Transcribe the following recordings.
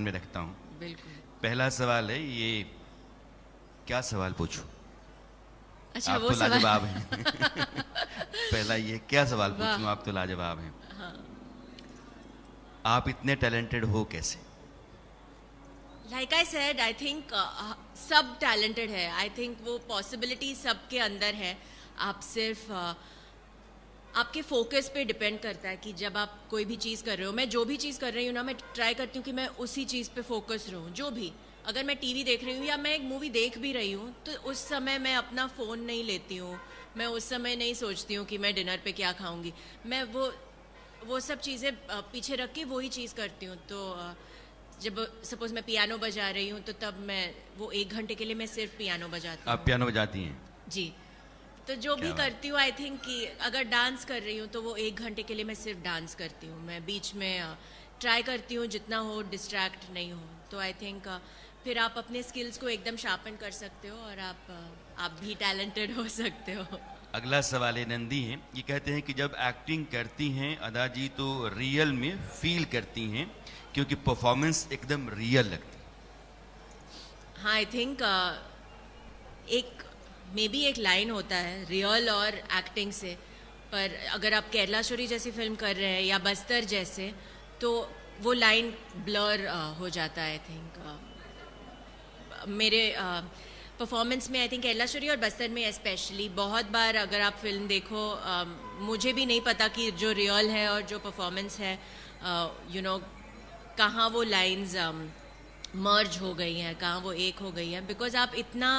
में रखता हूँ। बिल्कुल। पहला सवाल है ये, क्या सवाल पूछूं? अच्छा, आप वो तो सवाल। लाजवाब हैं। पहला ये, क्या सवाल पूछूं? आप तो लाजवाब हैं। हाँ। आप इतने टैलेंटेड हो कैसे? Like I said, I think सब टैलेंटेड है। आई थिंक वो पॉसिबिलिटी सबके अंदर है। आप सिर्फ आपके फोकस पे डिपेंड करता है कि जब आप कोई भी चीज़ कर रहे हो, मैं जो भी चीज़ कर रही हूँ ना, मैं ट्राई करती हूँ कि मैं उसी चीज़ पे फोकस रहूँ। जो भी, अगर मैं टीवी देख रही हूँ या मैं एक मूवी देख भी रही हूँ, तो उस समय मैं अपना फ़ोन नहीं लेती हूँ। मैं उस समय नहीं सोचती हूँ कि मैं डिनर पे क्या खाऊंगी। मैं वो सब चीज़ें पीछे रख के वही चीज़ करती हूँ। तो जब सपोज़ मैं पियानो बजा रही हूँ, तो तब मैं वो 1 घंटे के लिए मैं सिर्फ पियानो बजाती आप हूँ। पियानो बजाती हैं? जी। तो जो भी क्या बात। करती हूँ, आई थिंक कि अगर डांस कर रही हूँ तो वो 1 घंटे के लिए मैं सिर्फ डांस करती हूँ। मैं बीच में ट्राई करती हूँ जितना हो डिस्ट्रैक्ट नहीं हो। तो आई थिंक फिर आप अपने स्किल्स को एकदम शार्पन कर सकते हो और आप भी टैलेंटेड हो सकते हो। अगला सवाल है, नंदी हैं, ये कहते हैं कि जब एक्टिंग करती हैं अदा जी तो रियल में फील करती हैं क्योंकि परफॉर्मेंस एकदम रियल लगती है। हाँ, आई थिंक एक मे बी एक लाइन होता है रियल और एक्टिंग से, पर अगर आप केरला स्टोरी जैसी फिल्म कर रहे हैं या बस्तर जैसे, तो वो लाइन ब्लर हो जाता है। आई थिंक मेरे परफॉर्मेंस में, आई थिंक केरला स्टोरी और बस्तर में स्पेशली, बहुत बार अगर आप फिल्म देखो, मुझे भी नहीं पता कि जो रियल है और जो परफॉर्मेंस है, यू नो, कहाँ वो लाइंस मर्ज हो गई हैं, कहाँ वो एक हो गई है। बिकॉज आप इतना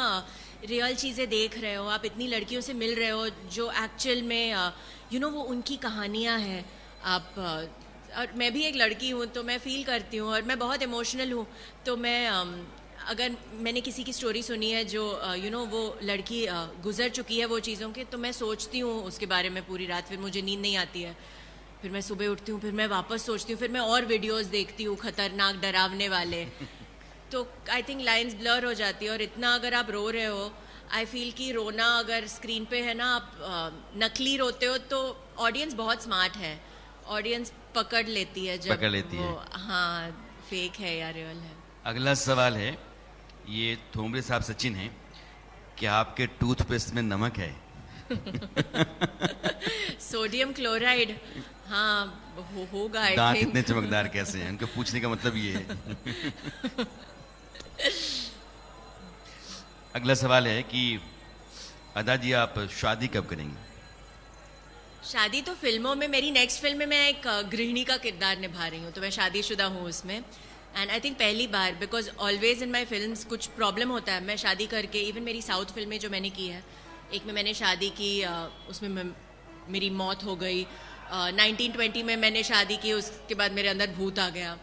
रियल चीज़ें देख रहे हो, आप इतनी लड़कियों से मिल रहे हो जो एक्चुअल में यू नो वो उनकी कहानियाँ हैं। आप और मैं भी एक लड़की हूँ, तो मैं फील करती हूँ और मैं बहुत इमोशनल हूँ। तो मैं अगर मैंने किसी की स्टोरी सुनी है जो यू नो वो लड़की गुजर चुकी है वो चीज़ों के, तो मैं सोचती हूँ उसके बारे में पूरी रात, फिर मुझे नींद नहीं आती है। फिर मैं सुबह उठती हूँ, फिर मैं वापस सोचती हूँ, फिर मैं और वीडियोस देखती हूँ खतरनाक डरावने वाले। तो आई थिंक लाइंस ब्लर हो जाती है। और इतना अगर आप रो रहे हो, आई फील कि रोना अगर स्क्रीन पे है ना, आप नकली रोते हो, तो ऑडियंस बहुत स्मार्ट है, ऑडियंस पकड़ लेती है जब पकड़ लेती वो है। हाँ फेक है या रियल है। अगला सवाल है, ये थोमरे साहब सचिन हैं, क्या आपके टूथपेस्ट में नमक है? सोडियम क्लोराइड, हाँ होगा आई दांत थिंक। इतने चमकदार कैसे हैं? उनके पूछने का मतलब ये है। अगला सवाल है कि अदा जी आप शादी कब करेंगे? शादी तो फिल्मों में, मेरी नेक्स्ट फिल्म में मैं एक गृहिणी का किरदार निभा रही हूँ, तो मैं शादीशुदा हूँ उसमें। एंड आई थिंक पहली बार, because always in my films कुछ प्रॉब्लम होता है मैं शादी करके। इवन मेरी साउथ फिल्में जो मैंने की है, एक में मैंने शादी की, उसमें मेरी मौत हो गई। 1920 में मैंने शादी की, उसके बाद मेरे अंदर भूत आ गया।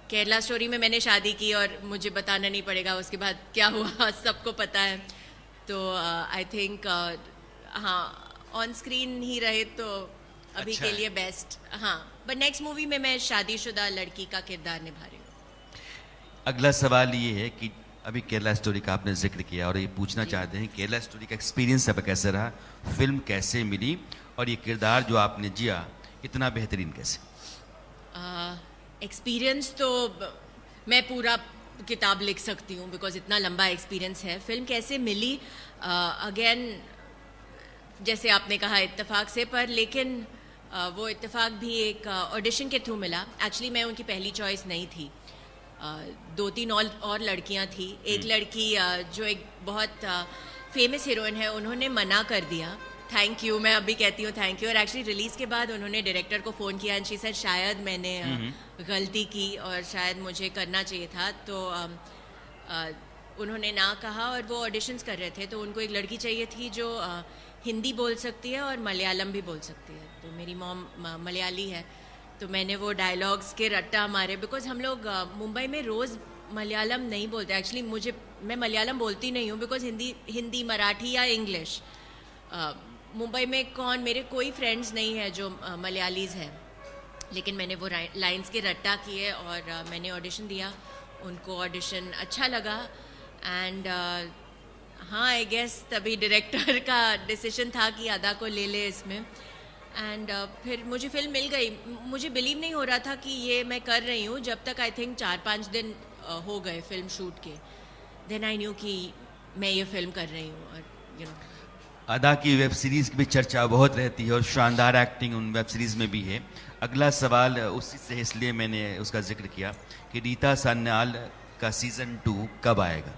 केरला स्टोरी में मैंने शादी की और मुझे बताना नहीं पड़ेगा उसके बाद क्या हुआ, सबको पता है। तो आई थिंक हाँ, ऑन स्क्रीन ही रहे तो अभी अच्छा के है। लिए बेस्ट। हाँ, बट नेक्स्ट मूवी में मैं शादीशुदा लड़की का किरदार निभा रही हूँ। अगला सवाल ये है कि अभी केरला स्टोरी का आपने जिक्र किया और ये पूछना जी। चाहते हैं केरला स्टोरी का एक्सपीरियंस अब कैसे रहा, फिल्म कैसे मिली और ये किरदार जो आपने जिया इतना बेहतरीन कैसे? एक्सपीरियंस तो मैं पूरा किताब लिख सकती हूँ, बिकॉज इतना लंबा एक्सपीरियंस है। फिल्म कैसे मिली, अगेन जैसे आपने कहा इत्तेफाक से, पर लेकिन वो इत्तेफाक भी एक ऑडिशन के थ्रू मिला। एक्चुअली मैं उनकी पहली चॉइस नहीं थी। 2-3 और लड़कियां थी। एक लड़की जो एक बहुत फेमस हीरोइन है, उन्होंने मना कर दिया। थैंक यू, मैं अभी कहती हूँ थैंक यू। और एक्चुअली रिलीज़ के बाद उन्होंने डायरेक्टर को फ़ोन किया एंड शी सेड शायद मैंने गलती की और शायद मुझे करना चाहिए था। तो उन्होंने ना कहा और वो ऑडिशंस कर रहे थे, तो उनको एक लड़की चाहिए थी जो हिंदी बोल सकती है और मलयालम भी बोल सकती है। तो मेरी मॉम मलयाली है, तो मैंने वो डायलॉग्स के रट्टा मारे। बिकॉज हम लोग मुंबई में रोज़ मलयालम नहीं बोलते। एक्चुअली मैं मलयालम बोलती नहीं हूँ, बिकॉज हिंदी मराठी या इंग्लिश। मुंबई में मेरे कोई फ्रेंड्स नहीं है जो मलयालीज़ हैं, लेकिन मैंने वो लाइंस के रट्टा किए और मैंने ऑडिशन दिया। उनको ऑडिशन अच्छा लगा एंड हाँ, आई गेस तभी डायरेक्टर का डिसीजन था कि अदा को ले ले इसमें। एंड फिर मुझे फिल्म मिल गई. मुझे बिलीव नहीं हो रहा था कि ये मैं कर रही हूँ, जब तक आई थिंक 4-5 दिन हो गए फिल्म शूट के. देन आई न्यू कि मैं ये फिल्म कर रही हूँ. और यू नो, अदा की वेब सीरीज की भी चर्चा बहुत रहती है और शानदार एक्टिंग उन वेब सीरीज में भी है. अगला सवाल उसी से, इसलिए मैंने उसका जिक्र किया कि रीता सान्याल का सीजन 2 कब आएगा?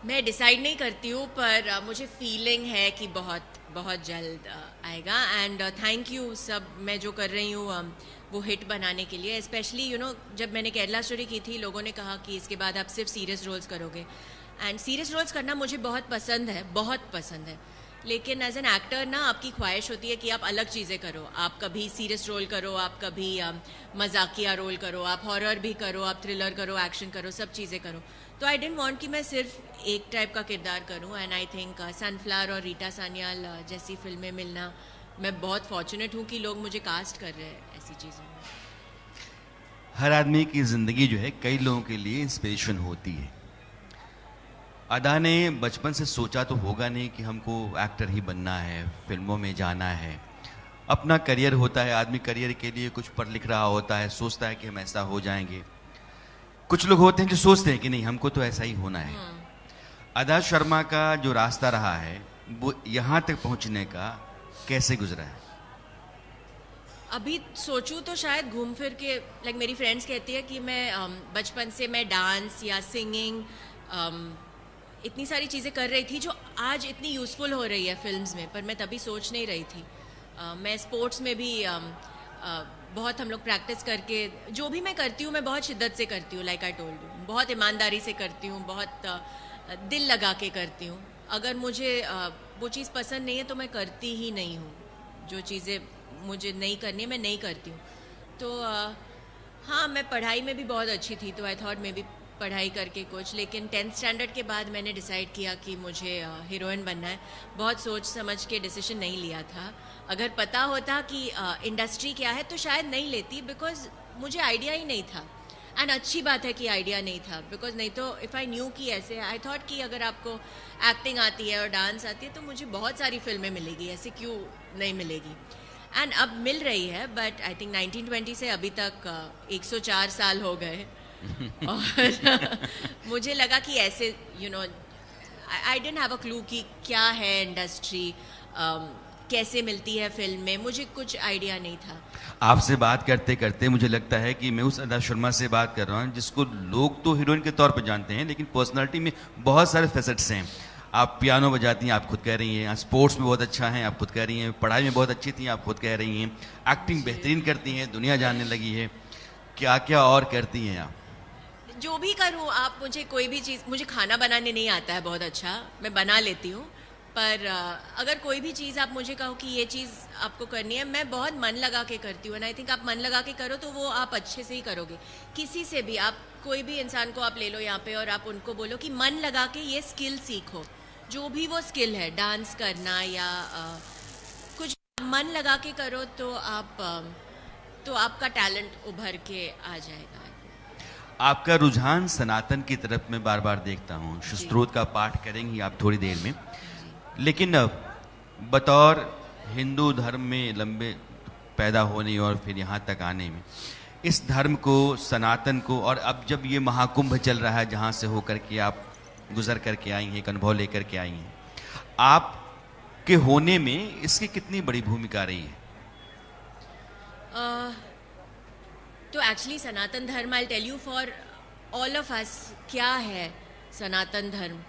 मैं डिसाइड नहीं करती हूँ, पर मुझे फीलिंग है कि बहुत बहुत जल्द आएगा. एंड थैंक यू सब, मैं जो कर रही हूँ वो हिट बनाने के लिए. स्पेशली यू नो, जब मैंने केरला स्टोरी की थी, लोगों ने कहा कि इसके बाद आप सिर्फ सीरियस रोल्स करोगे. एंड सीरियस रोल्स करना मुझे बहुत पसंद है, बहुत पसंद है. लेकिन एज एन एक्टर ना, आपकी ख्वाहिश होती है कि आप अलग चीज़ें करो. आप कभी सीरियस रोल करो, आप कभी मजाकिया रोल करो, आप हॉरर भी करो, आप थ्रिलर करो, एक्शन करो, सब चीज़ें करो. तो आई डेंट वांट कि मैं सिर्फ एक टाइप का किरदार करूं. एंड आई थिंक सनफ्लावर और रीटा सान्याल जैसी फिल्में मिलना, मैं बहुत फॉर्चुनेट हूं कि लोग मुझे कास्ट कर रहे हैं ऐसी चीज़ों में. हर आदमी की ज़िंदगी जो है कई लोगों के लिए इंस्पिरेशन होती है. अदा ने बचपन से सोचा तो होगा नहीं कि हमको एक्टर ही बनना है, फिल्मों में जाना है. अपना करियर होता है, आदमी करियर के लिए कुछ पढ़ लिख रहा होता है, सोचता है कि हम ऐसा हो जाएंगे. कुछ लोग होते हैं जो सोचते हैं कि नहीं, हमको तो ऐसा ही होना है. अदा शर्मा का जो रास्ता रहा है वो यहाँ तक पहुँचने का कैसे गुजरा है? अभी सोचूं तो शायद घूम फिर के, लाइक मेरी फ्रेंड्स कहती है कि मैं बचपन से मैं डांस या सिंगिंग, इतनी सारी चीज़ें कर रही थी जो आज इतनी यूज़फुल हो रही है फिल्म्स में, पर मैं तभी सोच नहीं रही थी. मैं स्पोर्ट्स में भी बहुत हम लोग प्रैक्टिस करके, जो भी मैं करती हूँ मैं बहुत शिद्दत से करती हूँ. लाइक आई टोल्ड यू, बहुत ईमानदारी से करती हूँ, बहुत दिल लगा के करती हूँ. अगर मुझे वो चीज़ पसंद नहीं है तो मैं करती ही नहीं हूँ. जो चीज़ें मुझे नहीं करनी है मैं नहीं करती हूँ. तो हाँ, मैं पढ़ाई में भी बहुत अच्छी थी, तो आई थॉट मे बी पढ़ाई करके कुछ. लेकिन 10th स्टैंडर्ड के बाद मैंने डिसाइड किया कि मुझे हीरोइन बनना है. बहुत सोच समझ के डिसीजन नहीं लिया था. अगर पता होता कि इंडस्ट्री क्या है तो शायद नहीं लेती, बिकॉज मुझे आइडिया ही नहीं था. एंड अच्छी बात है कि आइडिया नहीं था, बिकॉज नहीं तो इफ़ आई न्यू कि ऐसे, आई थॉट कि अगर आपको एक्टिंग आती है और डांस आती है तो मुझे बहुत सारी फिल्में मिलेगी, ऐसे क्यों नहीं मिलेगी. एंड अब मिल रही है, बट आई थिंक 1920 से अभी तक 104 साल हो गए. और मुझे लगा कि ऐसे you know, I didn't have a clue कि क्या है इंडस्ट्री, कैसे मिलती है फिल्म में, मुझे कुछ आइडिया नहीं था. आपसे बात करते करते मुझे लगता है कि मैं उस अदा शर्मा से बात कर रहा हूँ जिसको लोग तो हीरोइन के तौर पर जानते हैं, लेकिन पर्सनालिटी में बहुत सारे फैसेट्स हैं. आप पियानो बजाती हैं, आप खुद कह रही हैं. स्पोर्ट्स में बहुत अच्छा हैं, आप खुद कह रही हैं. पढ़ाई में बहुत अच्छी थी, आप खुद कह रही हैं. एक्टिंग बेहतरीन करती हैं, दुनिया जानने लगी है. क्या क्या और करती हैं आप? जो भी करूँ आप, मुझे कोई भी चीज़, मुझे खाना बनाने नहीं आता है बहुत अच्छा, मैं बना लेती हूँ. पर अगर कोई भी चीज़ आप मुझे कहो कि ये चीज़ आपको करनी है, मैं बहुत मन लगा के करती हूँ. एंड आई थिंक आप मन लगा के करो तो वो आप अच्छे से ही करोगे. किसी से भी, आप कोई भी इंसान को आप ले लो यहाँ पे और आप उनको बोलो कि मन लगा के ये स्किल सीखो, जो भी वो स्किल है, डांस करना या कुछ, मन लगा के करो तो आपका टैलेंट उभर के आ जाएगा. आपका रुझान सनातन की तरफ मैं बार बार देखता हूँ. सुश्रोत का पाठ करेंगी आप थोड़ी देर में, लेकिन बतौर हिंदू धर्म में लंबे पैदा होने और फिर यहाँ तक आने में, इस धर्म को, सनातन को, और अब जब ये महाकुंभ चल रहा है जहाँ से होकर के आप गुजर करके आई हैं, एक अनुभव लेकर के आई हैं, आपके होने में इसकी कितनी बड़ी भूमिका रही है? तो actually Sanatan Dharma, I tell you for all of us क्या है Sanatan Dharma.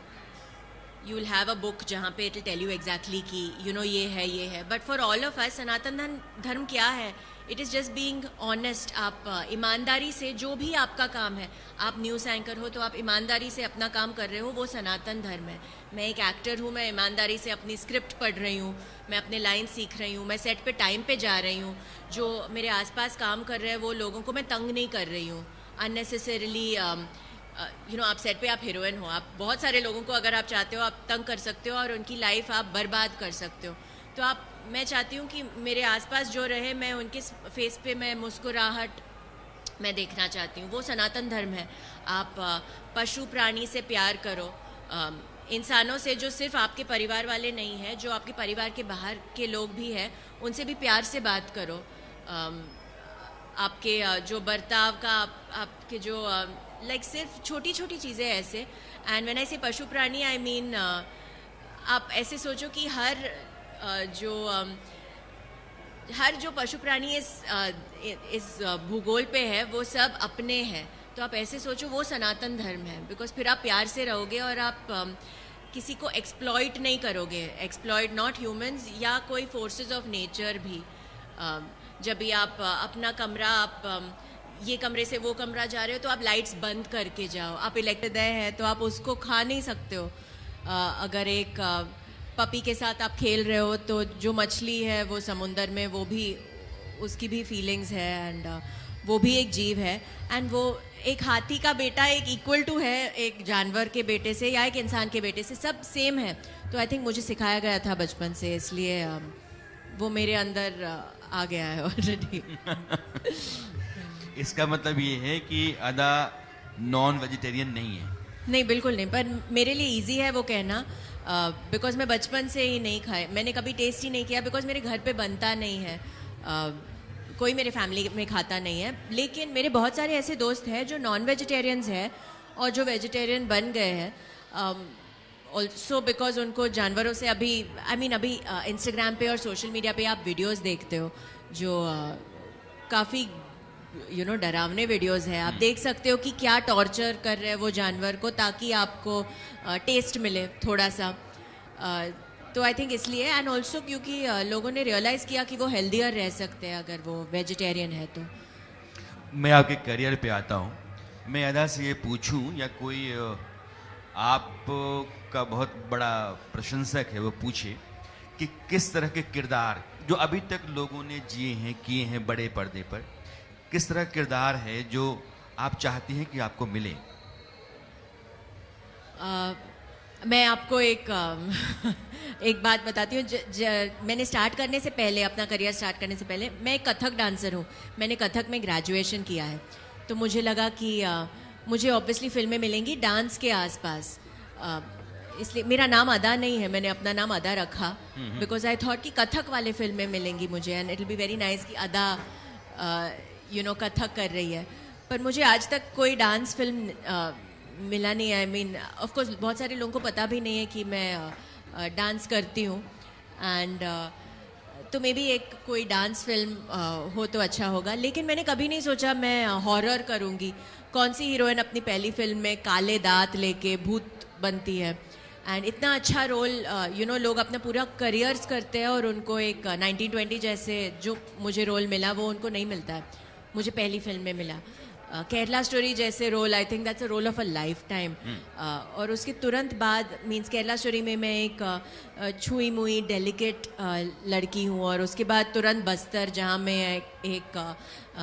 You will have a book जहाँ पे it will tell you exactly कि यू नो ये है. But for all of us Sanatan Dharma क्या है? It is just being honest. आप ईमानदारी से जो भी आपका काम है, आप न्यूज़ एंकर हो तो आप ईमानदारी से अपना काम कर रहे हो, वो सनातन धर्म है. मैं एक एक्टर हूँ, मैं ईमानदारी से अपनी स्क्रिप्ट पढ़ रही हूँ, मैं अपने लाइन सीख रही हूँ, मैं सेट पे टाइम पे जा रही हूँ. जो मेरे आसपास काम कर रहे हैं वो लोगों को मैं तंग नहीं कर रही हूँ अननेसेसरीली. यू नो, आप सेट पे आप हीरोइन हो, आप बहुत सारे लोगों को अगर आप चाहते हो आप तंग कर सकते हो और उनकी लाइफ आप बर्बाद कर सकते हो. तो मैं चाहती हूँ कि मेरे आसपास जो रहे, मैं उनके फेस पे मैं मुस्कुराहट मैं देखना चाहती हूँ. वो सनातन धर्म है. आप पशु प्राणी से प्यार करो, इंसानों से, जो सिर्फ आपके परिवार वाले नहीं हैं, जो आपके परिवार के बाहर के लोग भी हैं, उनसे भी प्यार से बात करो. आपके जो बर्ताव का आपके जो लाइक सिर्फ छोटी छोटी चीज़ें ऐसे. एंड व्हेन आई से पशु प्राणी आई मीन आप ऐसे सोचो कि हर जो पशु प्राणी इस भूगोल पे है वो सब अपने हैं. तो आप ऐसे सोचो वो सनातन धर्म है. बिकॉज फिर आप प्यार से रहोगे और आप किसी को एक्सप्लॉइट नहीं करोगे. एक्सप्लॉइट नॉट ह्यूमंस या कोई फोर्सेस ऑफ नेचर भी. जब भी आप अपना कमरा आप ये कमरे से वो कमरा जा रहे हो तो आप लाइट्स बंद करके जाओ. आप इलेक्ट्रिक है तो आप उसको खा नहीं सकते हो. अगर एक पपी के साथ आप खेल रहे हो तो जो मछली है वो समुंदर में वो भी उसकी भी फीलिंग्स है. एंड वो भी एक जीव है. एंड वो एक हाथी का बेटा एक इक्वल टू है एक जानवर के बेटे से या एक इंसान के बेटे से. सब सेम है. तो आई थिंक मुझे सिखाया गया था बचपन से, इसलिए वो मेरे अंदर आ गया है ऑलरेडी. इसका मतलब ये है कि अदा नॉन वेजिटेरियन नहीं है? नहीं, बिल्कुल नहीं. पर मेरे लिए इजी है वो कहना. बिकॉज मैं बचपन से ही नहीं खाए, मैंने कभी टेस्ट ही नहीं किया. बिकॉज मेरे घर पे बनता नहीं है. कोई मेरे फैमिली में खाता नहीं है. लेकिन मेरे बहुत सारे ऐसे दोस्त हैं जो नॉन वेजिटेरियंस हैं और जो वेजिटेरियन बन गए हैं. ऑल्सो बिकॉज उनको जानवरों से अभी अभी इंस्टाग्राम पे और सोशल मीडिया पे आप वीडियोस देखते हो जो काफ़ी डरावने वीडियोस है. आप देख सकते हो कि क्या टॉर्चर कर रहे हैं वो जानवर को ताकि आपको टेस्ट मिले थोड़ा सा. तो आई थिंक इसलिए. एंड ऑल्सो क्योंकि लोगों ने रियलाइज़ किया कि वो हेल्दियर रह सकते हैं अगर वो वेजिटेरियन है तो. मैं आपके करियर पे आता हूँ. मैं अदा से ये पूछूं या कोई आप का बहुत बड़ा प्रशंसक है वो पूछे कि किस तरह के किरदार जो अभी तक लोगों ने जिए हैं किए हैं बड़े पर्दे पर, किस तरह किरदार है जो आप चाहती हैं कि आपको मिले? मैं आपको एक बात बताती हूँ. मैंने स्टार्ट करने से पहले, अपना करियर स्टार्ट करने से पहले, मैं एक कथक डांसर हूँ. मैंने कथक में ग्रेजुएशन किया है. तो मुझे लगा कि मुझे ऑब्वियसली फिल्में मिलेंगी डांस के आसपास. इसलिए मेरा नाम अदा नहीं है, मैंने अपना नाम अदा रखा बिकॉज आई थॉट कि कथक वाले फिल्में मिलेंगी मुझे. And it will be very nice कि अदा कथक कर रही है. पर मुझे आज तक कोई डांस फिल्म मिला नहीं है. आई मीन ऑफ कोर्स बहुत सारे लोगों को पता भी नहीं है कि मैं डांस करती हूँ. एंड तो मे बी एक कोई डांस फिल्म हो तो अच्छा होगा. लेकिन मैंने कभी नहीं सोचा मैं हॉरर करूँगी. कौन सी हीरोइन अपनी पहली फिल्म में काले दांत लेके भूत बनती है. एंड इतना अच्छा रोल लोग अपना पूरा करियर्स करते हैं और उनको एक 1920 जैसे जो मुझे रोल मिला वो उनको नहीं मिलता है. मुझे पहली फिल्म में मिला. केरला स्टोरी जैसे role, I think that's a role of a lifetime. और उसके तुरंत बाद मीन्स केरला स्टोरी में मैं एक छुई मुई डेलिकेट लड़की हूँ. और उसके बाद तुरंत बस्तर जहाँ मैं एक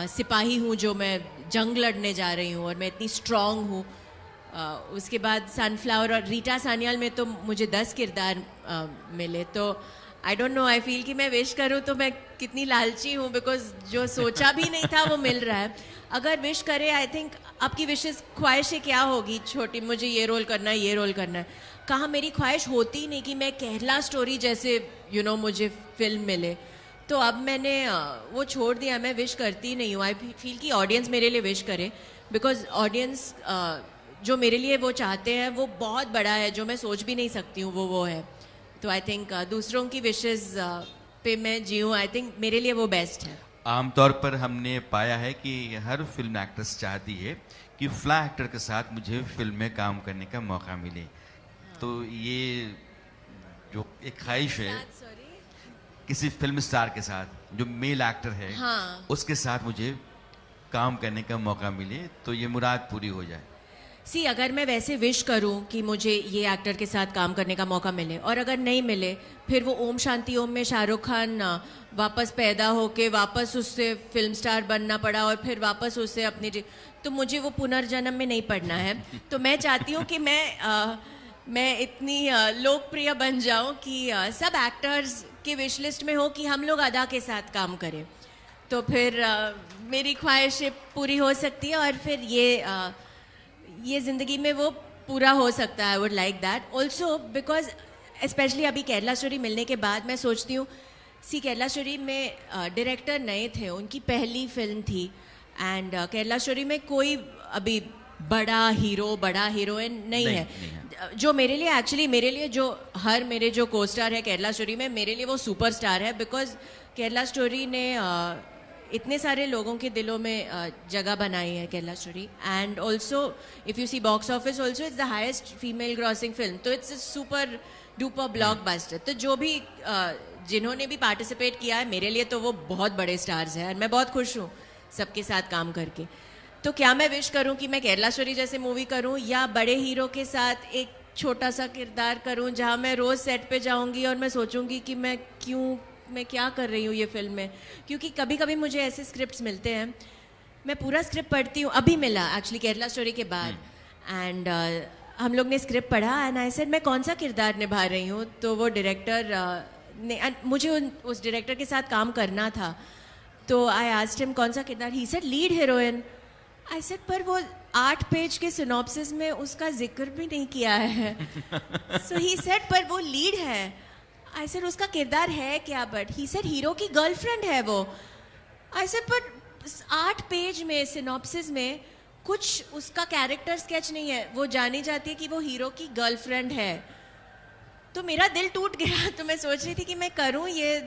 सिपाही हूँ जो मैं जंग लड़ने जा रही हूँ और मैं इतनी स्ट्रांग हूँ. उसके बाद सनफ्लावर और रीटा सान्याल में तो मुझे 10 किरदार मिले. तो I don't know, I feel कि मैं विश करूँ तो मैं कितनी लालची हूँ बिकॉज जो सोचा भी नहीं था वो मिल रहा है. अगर विश करे, आई थिंक आपकी विशेस ख्वाहिशें क्या होगी छोटी, मुझे ये रोल करना है ये रोल करना है. कहाँ मेरी ख्वाहिश होती नहीं कि मैं केरला स्टोरी जैसे मुझे फिल्म मिले. तो अब मैंने वो छोड़ दिया. मैं विश करती नहीं हूँ. आई फील कि ऑडियंस मेरे लिए विश करे बिकॉज ऑडियंस जो मेरे लिए वो चाहते हैं वो बहुत बड़ा है. जो मैं सोच भी नहीं सकती हूँ वो है. तो आई थिंक दूसरों की विशेस पे मैं जीऊँ, आई थिंक मेरे लिए वो बेस्ट है. आमतौर पर हमने पाया है कि हर फिल्म एक्ट्रेस चाहती है कि फ्ला एक्टर के साथ मुझे फिल्म में काम करने का मौका मिले. तो ये जो एक ख्वाहिश है किसी फिल्म स्टार के साथ जो मेल एक्टर है, हाँ. उसके साथ मुझे काम करने का मौका मिले तो ये मुराद पूरी हो जाए. सी, अगर मैं वैसे विश करूं कि मुझे ये एक्टर के साथ काम करने का मौका मिले और अगर नहीं मिले, फिर वो ओम शांति ओम में शाहरुख खान वापस पैदा होके वापस उससे फिल्म स्टार बनना पड़ा और फिर वापस उससे अपनी, तो मुझे वो पुनर्जन्म में नहीं पड़ना है. तो मैं चाहती हूँ कि मैं इतनी लोकप्रिय बन जाऊँ कि सब एक्टर्स की विश लिस्ट में हो कि हम लोग अदा के साथ काम करें. तो फिर मेरी ख्वाहिशें पूरी हो सकती है और फिर ये ज़िंदगी में वो पूरा हो सकता है. I would like that also because specially अभी केरला स्टोरी मिलने के बाद मैं सोचती हूँ सी केरला स्टोरी में डायरेक्टर नए थे, उनकी पहली फिल्म थी एंड केरला स्टोरी में कोई अभी बड़ा हीरो बड़ा हीरोइन नहीं है। जो मेरे लिए एक्चुअली मेरे लिए जो मेरे जो को स्टार है केरला स्टोरी में, मेरे लिए वो सुपरस्टार है बिकॉज केरला स्टोरी ने इतने सारे लोगों के दिलों में जगह बनाई है Kerala Story. And also if you see box office also it's the highest female grossing film, तो it's a super duper blockbuster. तो जो भी जिन्होंने भी पार्टिसिपेट किया है मेरे लिए तो वो बहुत बड़े स्टार्स हैं और मैं बहुत खुश हूँ सबके साथ काम करके। तो क्या मैं विश करूं कि मैं केरला स्टोरी जैसे मूवी करूं या बड़े हीरो के साथ एक छोटा सा किरदार करूं जहां मैं रोज़ सेट पे जाऊंगी और मैं सोचूंगी कि मैं क्या कर रही हूँ ये फिल्म में। क्योंकि कभी कभी मुझे ऐसे स्क्रिप्ट्स मिलते हैं, मैं पूरा स्क्रिप्ट पढ़ती हूँ, अभी मिला एक्चुअली केरला स्टोरी के बाद, एंड हम लोग ने स्क्रिप्ट पढ़ा एंड आई सेड मैं कौन सा किरदार निभा रही हूँ। तो वो डायरेक्टर ने मुझे उस डायरेक्टर के साथ काम करना था, तो आई आस्क्ड हिम कौन सा किरदार, he said lead heroine. I said पर वो 8 पेज के सिनॉप्सिस में उसका जिक्र भी नहीं किया है। सो ही सेड पर वो लीड है। आई सेड उसका किरदार है क्या, बट ही सेड हीरो की गर्लफ्रेंड है वो। आई सेड पर 8 पेज में सिनॉप्सिस में कुछ उसका कैरेक्टर स्केच नहीं है, वो जानी जाती है कि वो हीरो की गर्लफ्रेंड है। तो मेरा दिल टूट गया। तो मैं सोच रही थी कि मैं करूं ये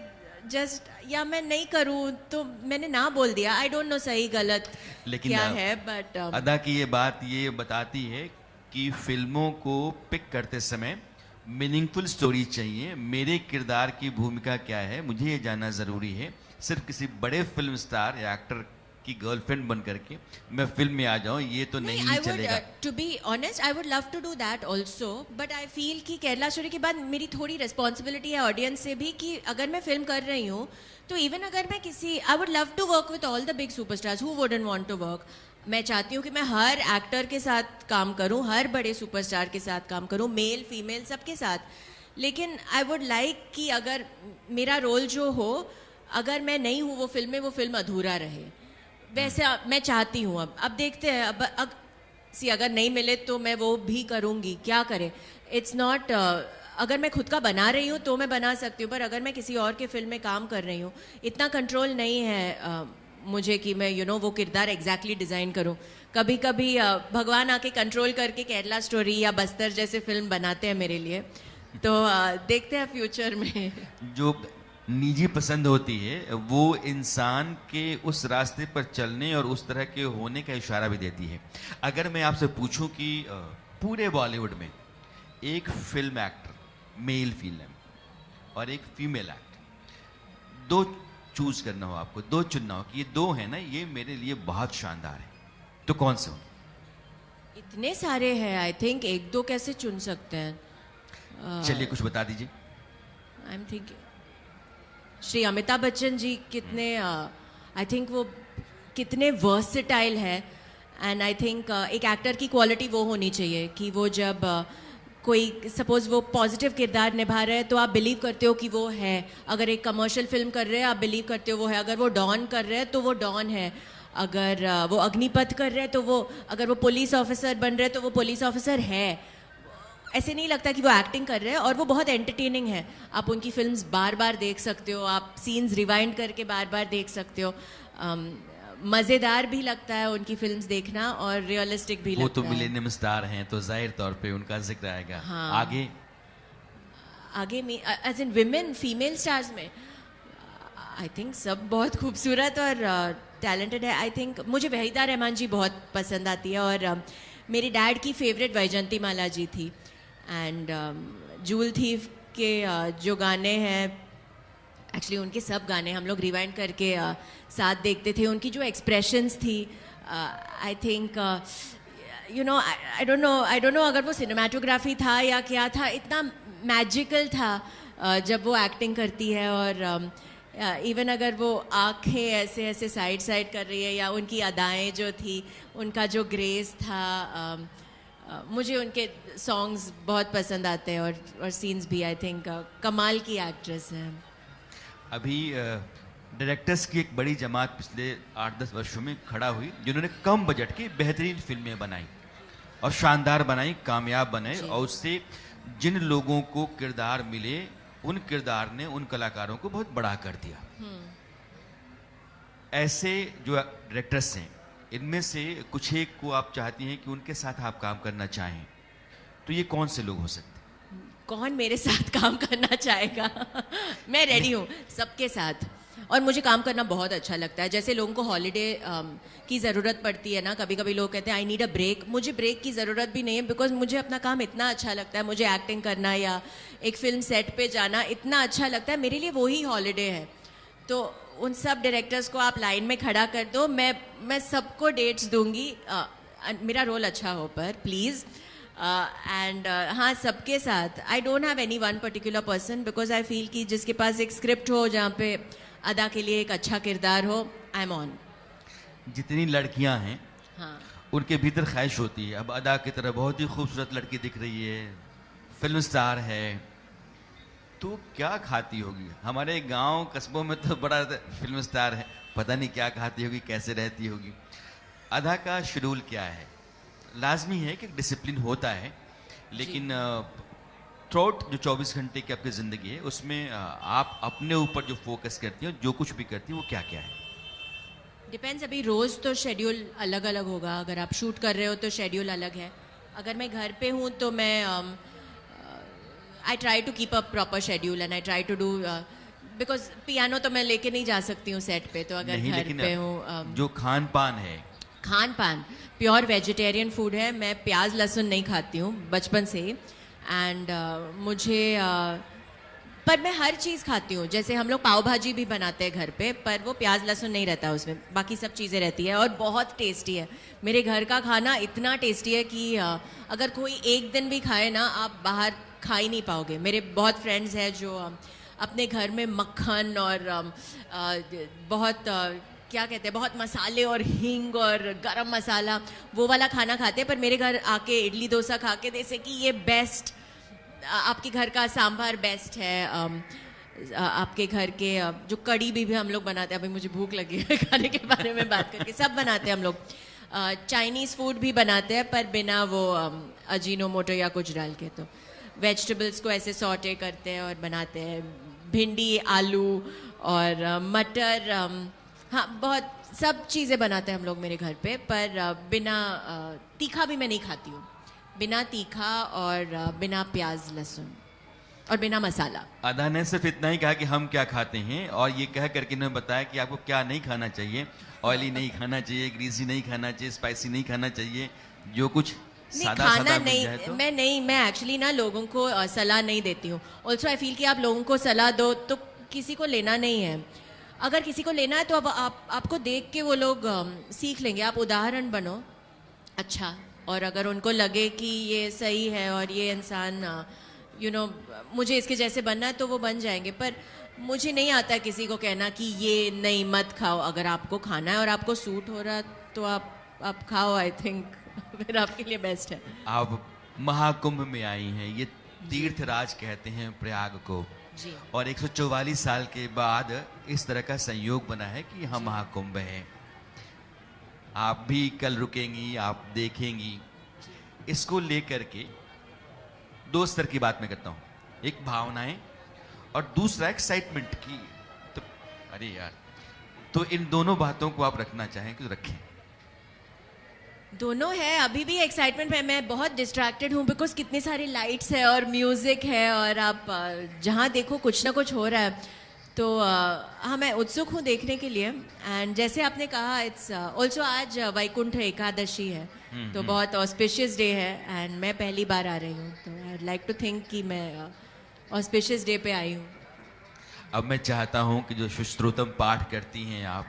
जस्ट या मैं नहीं करूं, तो मैंने ना बोल दिया। आई डोंट नो सही गलत लेकिन क्या है, बट अदा की ये बात ये बताती है कि फिल्मों को पिक करते समय मीनिंगफुल स्टोरी चाहिए। मेरे किरदार की भूमिका क्या है मुझे ये जानना ज़रूरी है। सिर्फ किसी बड़े फिल्म स्टार या एक्टर की गर्लफ्रेंड बन करके मैं फिल्म में आ जाऊं ये तो नहीं चलेगा। To be honest I would love to do that also, but I feel कि केरला स्टोरी के बाद मेरी थोड़ी रिस्पॉन्सिबिलिटी है ऑडियंस से भी कि अगर मैं फिल्म कर रही हूँ तो इवन अगर मैं किसी I would love to work with all the big superstars, who wouldn't want to work. मैं चाहती हूँ कि मैं हर एक्टर के साथ काम करूँ, हर बड़े सुपरस्टार के साथ काम करूँ, मेल फीमेल सबके साथ। लेकिन आई वुड लाइक कि अगर मेरा रोल जो हो, अगर मैं नहीं हूँ वो फिल्म में, वो फिल्म अधूरा रहे। वैसे मैं चाहती हूँ। अब देखते हैं। अब अगर नहीं मिले तो मैं वो भी करूँगी, क्या करें। इट्स नॉट अगर मैं खुद का बना रही हूँ तो मैं बना सकती हूँ, पर अगर मैं किसी और के फिल्म में काम कर रही हूँ इतना कंट्रोल नहीं है मुझे कि मैं वो किरदार एग्जैक्टली डिज़ाइन करूँ। कभी कभी भगवान आके कंट्रोल करके केरला स्टोरी या बस्तर जैसे फिल्म बनाते हैं मेरे लिए। तो देखते हैं फ्यूचर में। जो निजी पसंद होती है वो इंसान के उस रास्ते पर चलने और उस तरह के होने का इशारा भी देती है। अगर मैं आपसे पूछूं कि पूरे बॉलीवुड में एक फिल्म एक्टर मेल फिल्म और एक फीमेल एक्टर, दो चूज करना हो आपको, दो चुनना हो कि ये दो है ना, ये मेरे लिए बहुत शानदार है, तो कौन से होंगे? इतने सारे हैं, आई थिंक एक दो कैसे चुन सकते हैं। चलिए कुछ बता दीजिए। I am thinking Shri Amitabh Bachchan ji कितने आई थिंक वो कितने वर्सेटाइल है। एंड आई थिंक एक एक्टर की क्वालिटी वो होनी चाहिए कि वो जब कोई सपोज वो पॉजिटिव किरदार निभा रहे हैं तो आप बिलीव करते हो कि वो है। अगर एक कमर्शियल फिल्म कर रहे हैं आप बिलीव करते हो वो है। अगर वो डॉन कर रहे हैं तो वो डॉन है। अगर वो अग्निपथ कर रहे हैं तो वो, अगर वो पुलिस ऑफिसर बन रहे हैं तो वो पुलिस ऑफिसर है। ऐसे नहीं लगता कि वो एक्टिंग कर रहे हैं। और वो बहुत एंटरटेनिंग है, आप उनकी फिल्म्स बार बार देख सकते हो, आप सीन्स रिवाइंड करके बार बार देख सकते हो। मज़ेदार भी लगता है उनकी फिल्म्स देखना और रियलिस्टिक भी लगता है। वो तो मिलेनियम स्टार हैं तो जाहिर तौर पे उनका जिक्र आएगा। हाँ। आगे में as in women female stars में आई थिंक सब बहुत खूबसूरत और टैलेंटेड है। आई थिंक मुझे वहीदा रहमान जी बहुत पसंद आती है और मेरे डैड की फेवरेट वैजयंती माला जी थी। एंड जूल थीफ के जो गाने हैं, एक्चुअली उनके सब गाने हम लोग रिवाइंड करके साथ देखते थे। उनकी जो एक्सप्रेशंस थी, I think I don't know अगर वो सिनेमाटोग्राफी था या क्या था, इतना मैजिकल था जब वो एक्टिंग करती है। और इवन अगर वो आंखें ऐसे ऐसे साइड साइड कर रही है या उनकी अदाएं जो थी, उनका जो ग्रेस था, मुझे उनके सॉन्ग्स बहुत पसंद आते हैं और सीन्स भी। आई थिंक कमाल की एक्ट्रेस है। अभी डायरेक्टर्स की एक बड़ी जमात पिछले 8-10 वर्षों में खड़ा हुई जिन्होंने कम बजट की बेहतरीन फिल्में बनाई और शानदार बनाई, कामयाब बनाई, और उससे जिन लोगों को किरदार मिले उन किरदार ने उन कलाकारों को बहुत बड़ा कर दिया। ऐसे जो डायरेक्टर्स हैं, इनमें से कुछ एक को आप चाहती हैं कि उनके साथ आप काम करना चाहें, तो ये कौन से लोग हो सकते हैं? कौन मेरे साथ काम करना चाहेगा? मैं रेडी हूँ सबके साथ, और मुझे काम करना बहुत अच्छा लगता है। जैसे लोगों को हॉलीडे की ज़रूरत पड़ती है ना, कभी कभी लोग कहते हैं आई नीड अ ब्रेक। मुझे ब्रेक की ज़रूरत भी नहीं है, बिकॉज मुझे अपना काम इतना अच्छा लगता है। मुझे एक्टिंग करना या एक फिल्म सेट पे जाना इतना अच्छा लगता है, मेरे लिए वही हॉलीडे है। तो उन सब डायरेक्टर्स को आप लाइन में खड़ा कर दो, मैं सबको डेट्स दूंगी, मेरा रोल अच्छा हो पर प्लीज़। एंड हाँ, सबके साथ। I don't have any one particular person, because I feel कि जिसके पास एक स्क्रिप्ट हो जहाँ पे अदा के लिए एक अच्छा किरदार हो, आई एम ऑन। जितनी लड़कियां हैं, हाँ, उनके भीतर ख्वाहिश होती है, अब अदा की तरह बहुत ही खूबसूरत लड़की दिख रही है, फिल्म स्टार है, तो क्या खाती होगी? हमारे गांव कस्बों में तो बड़ा फिल्म स्टार है, पता नहीं क्या खाती होगी, कैसे रहती होगी। अदा का शेड्यूल क्या है? लाजमी है कि डिसिप्लिन होता है, लेकिन थ्रूआउट जो 24 घंटे की आपकी ज़िंदगी है, उसमें आप अपने ऊपर जो फोकस करती हैं, जो कुछ भी करती हैं, वो क्या क्या है? डिपेंड्स। अभी रोज़ तो शेड्यूल अलग अलग होगा। अगर आप शूट कर रहे हो तो शेड्यूल अलग है। अगर मैं घर पे हूँ तो मैं I try to keep a proper schedule and I try to do, because piano तो मैं लेके नहीं जा सकती हूँ सेट पे, तो अगर नहीं, घर लेकिन पे हूँ। जो खान पान है, खान पान प्योर वेजिटेरियन फूड है। मैं प्याज लहसुन नहीं खाती हूँ बचपन से ही। एंड मुझे पर मैं हर चीज़ खाती हूँ। जैसे हम लोग पाव भाजी भी बनाते हैं घर पे, पर वो प्याज लहसुन नहीं रहता उसमें, बाकी सब चीज़ें रहती है और बहुत टेस्टी है। मेरे घर का खाना इतना टेस्टी है कि अगर कोई एक दिन भी खाए ना, आप बाहर खा ही नहीं पाओगे। मेरे बहुत फ्रेंड्स हैं जो अपने घर में मक्खन और बहुत क्या कहते हैं, बहुत मसाले और हींग और गरम मसाला वो वाला खाना खाते हैं, पर मेरे घर आके इडली डोसा खा के जैसे कि ये बेस्ट, आपके घर का सांभर बेस्ट है, आपके घर के जो कड़ी भी हम लोग बनाते हैं। अभी मुझे भूख लगी है खाने के बारे में बात करके। सब बनाते हैं हम लोग। चाइनीज़ फूड भी बनाते हैं, पर बिना वो अजीनोमोटो या कुछ डाल के। तो वेजिटेबल्स को ऐसे सॉटे करते हैं और बनाते हैं। भिंडी, आलू और मटर, हाँ, बहुत सब चीज़ें बनाते हैं हम लोग मेरे घर पे। पर बिना तीखा भी मैं नहीं खाती हूँ। बिना तीखा और बिना प्याज लहसुन और बिना मसाला। अदा ने सिर्फ इतना ही कहा कि हम क्या खाते हैं, और ये कह करके इन्होंने बताया कि आपको क्या नहीं खाना चाहिए। ऑयली नहीं खाना चाहिए, ग्रीसी नहीं खाना चाहिए, स्पाइसी नहीं खाना चाहिए, जो कुछ सादा सादा मिल जाए तो। मैं एक्चुअली ना लोगों को सलाह नहीं देती हूँ। ऑल्सो आई फील कि आप लोगों को सलाह दो तो किसी को लेना नहीं है। अगर किसी को लेना है तो अब आपको देख के वो लोग सीख लेंगे। आप उदाहरण बनो अच्छा, और अगर उनको लगे कि ये सही है और ये इंसान मुझे इसके जैसे बनना है, तो वो बन जाएंगे। पर मुझे नहीं आता किसी को कहना कि ये नहीं मत खाओ। अगर आपको खाना है और आपको सूट हो रहा तो आप खाओ। आई थिंक फिर आपके लिए बेस्ट है। आप महाकुंभ में आई हैं, ये तीर्थराज कहते हैं प्रयाग को, जी। और 144 साल के बाद इस तरह का संयोग बना है कि यहाँ महाकुंभ है। आप भी कल रुकेंगी, आप देखेंगी। इसको लेकर के दो स्तर की बात मैं करता हूँ, एक भावनाएं और दूसरा एक्साइटमेंट की। तो अरे यार, तो इन दोनों बातों को आप रखना चाहें तो रखें। दोनों है। अभी भी एक्साइटमेंट में मैं बहुत डिस्ट्रैक्टेड हूँ, बिकॉज कितनी सारी लाइट्स है और म्यूजिक है और आप जहाँ देखो कुछ ना कुछ हो रहा है। तो हाँ, मैं उत्सुक हूँ देखने के लिए। एंड जैसे आपने कहा, इट्स ऑल्सो आज वैकुंठ एकादशी है, तो बहुत ऑस्पिशियस डे है एंड मैं पहली बार आ रही हूँ। तो आई लाइक टू थिंक कि मैं ऑस्पिशियस डे पे आई हूँ। अब मैं चाहता हूं कि जो सुश्रुतम पाठ करती हैं आप,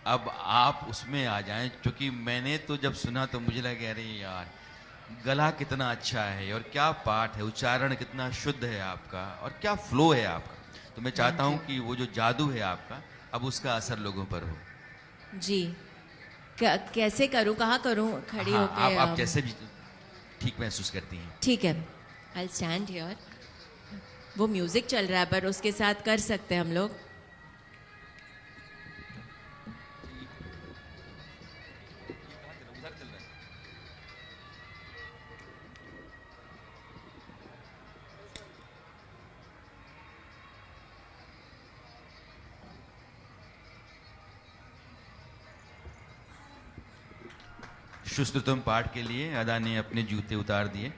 अब आप उसमें आ जाएं, क्योंकि मैंने तो जब सुना तो मुझे लगा अरे यार, गला कितना अच्छा है और क्या पाठ है, उच्चारण कितना शुद्ध है आपका और क्या फ्लो है आपका। तो मैं चाहता हूं कि वो जो जादू है आपका, अब उसका असर लोगों पर हो। जी। कैसे करूँ, कहाँ करूँ खड़ी हाँ, होके? आप जैसे भी ठीक महसूस करती हैं। ठीक है, आई स्टैंड हियर। वो म्यूजिक चल रहा है, पर उसके साथ कर सकते हैं हम लोग। श्रुस्तुतम पाठ के लिए अदा ने अपने जूते उतार दिए।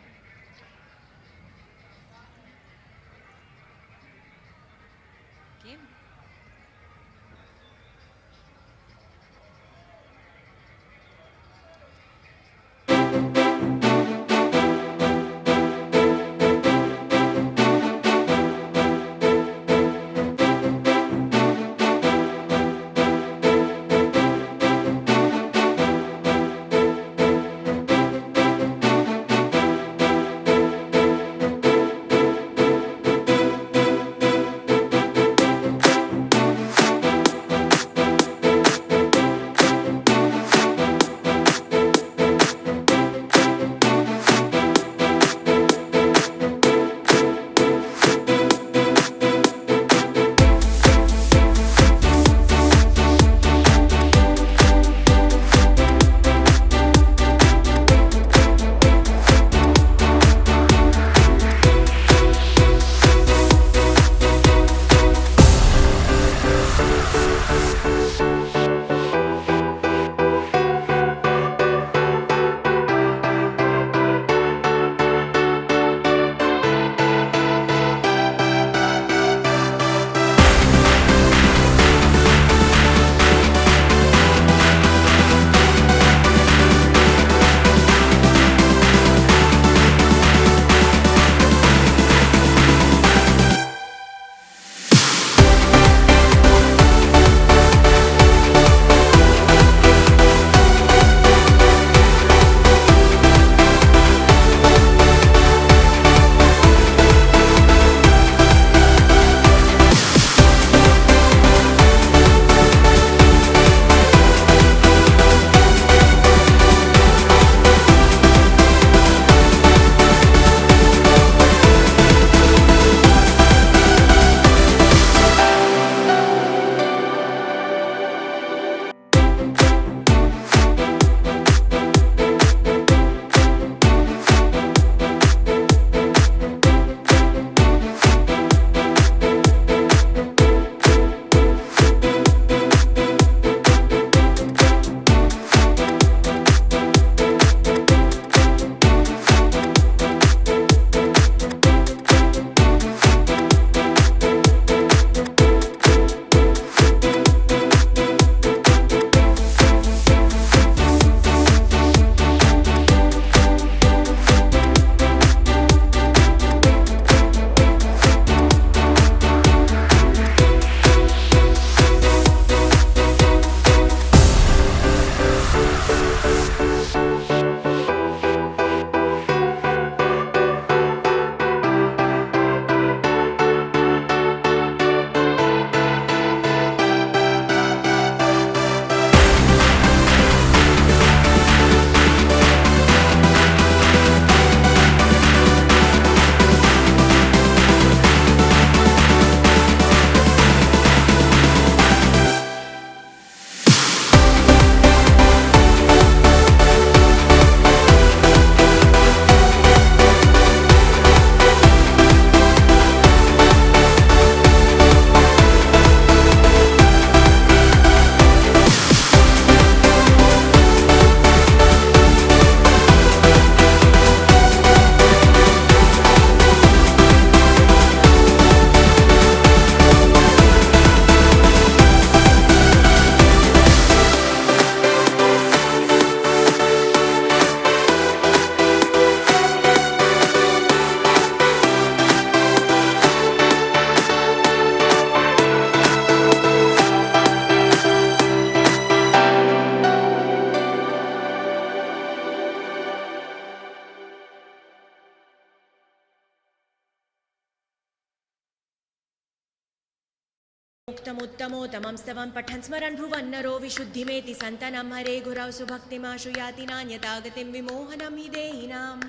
उत्तमोत्तमोत्तमं स्तवं पठन् स्मरन् भुवन् नरो विशुद्धिमेति सन्तनं हरे गुरौ सुभक्तिमाशु याति नान्यतागतिं विमोहनं हि देहिनां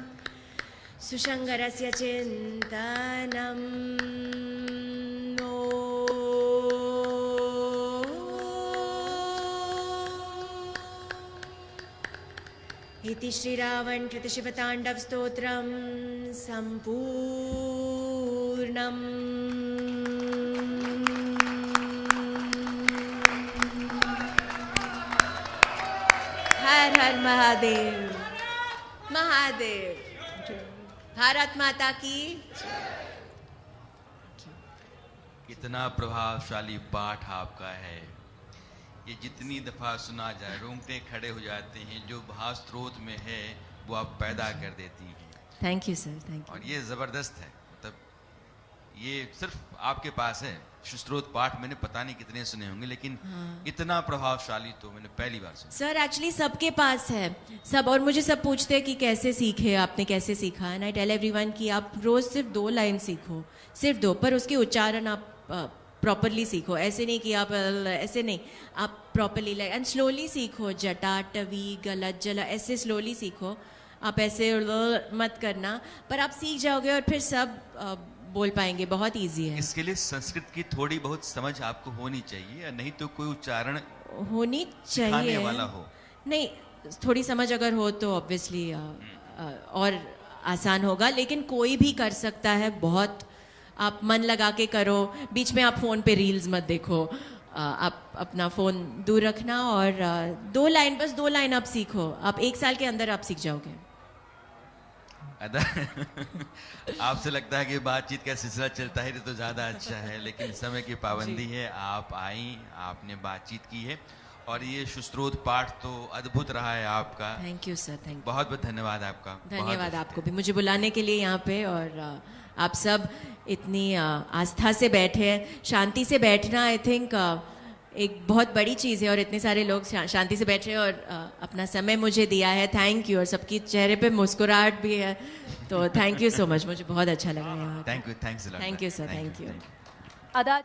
सुशङ्करस्य चिन्तनम् इति श्रीरावण कृतशिवताण्डव स्तोत्रं सम्पूर्णम्। हर हर महादेव। महादेव। भारत माता की। कितना प्रभावशाली पाठ आपका है। ये जितनी दफा सुना जाए रोंगटे खड़े हो जाते हैं। जो भाव स्रोत में है वो आप पैदा कर देती हैं। Thank you sir, thank you. और ये जबरदस्त है। मतलब ये सिर्फ आपके पास है। सुश्रोत पाठ मैंने पता नहीं कितने सुने होंगे, लेकिन इतना प्रभावशाली तो मैंने पहली बार सुना। सर एक्चुअली सबके पास है सब, और मुझे सब पूछते हैं कि कैसे सीखे आपने, कैसे सीखा। एंड आई टेल एवरीवन कि आप रोज सिर्फ 2 लाइन सीखो, सिर्फ 2, पर उसके उच्चारण आप प्रॉपरली सीखो। ऐसे नहीं कि आप ऐसे नहीं, आप प्रॉपरली एंड स्लोली सीखो। जटा टवी गलत जला ऐसे स्लोली सीखो। आप ऐसे मत करना, पर आप सीख जाओगे और फिर सब बोल पाएंगे। बहुत इजी है। इसके लिए संस्कृत की थोड़ी बहुत समझ आपको होनी चाहिए, नहीं तो कोई उच्चारण होनी सिखाने चाहिए वाला हो। नहीं, थोड़ी समझ अगर हो तो ऑब्वियसली और आसान होगा, लेकिन कोई भी कर सकता है। बहुत आप मन लगा के करो। बीच में आप फोन पे रील्स मत देखो। आप अपना फोन दूर रखना और 2 लाइन, बस 2 लाइन आप सीखो। आप 1 साल के अंदर आप सीख जाओगे। आपसे लगता है कि बातचीत का सिलसिला चलता है तो ज्यादा अच्छा है, लेकिन समय की पाबंदी है। आप आई, आपने बातचीत की है, और ये सुश्रोत पाठ तो अद्भुत रहा है आपका। Thank you sir, thank you. बहुत बहुत धन्यवाद आपका। धन्यवाद आपको भी मुझे बुलाने के लिए यहाँ पे। और आप सब इतनी आस्था से बैठे हैं। शांति से बैठना आई थिंक एक बहुत बड़ी चीज़ है, और इतने सारे लोग शांति से बैठ रहे हैं और अपना समय मुझे दिया है। Thank you. और सबकी चेहरे पे मुस्कुराहट भी है, तो थैंक यू सो मच। मुझे बहुत अच्छा लगा यहाँ। Thank you, thanks thank you sir, thank you. अदा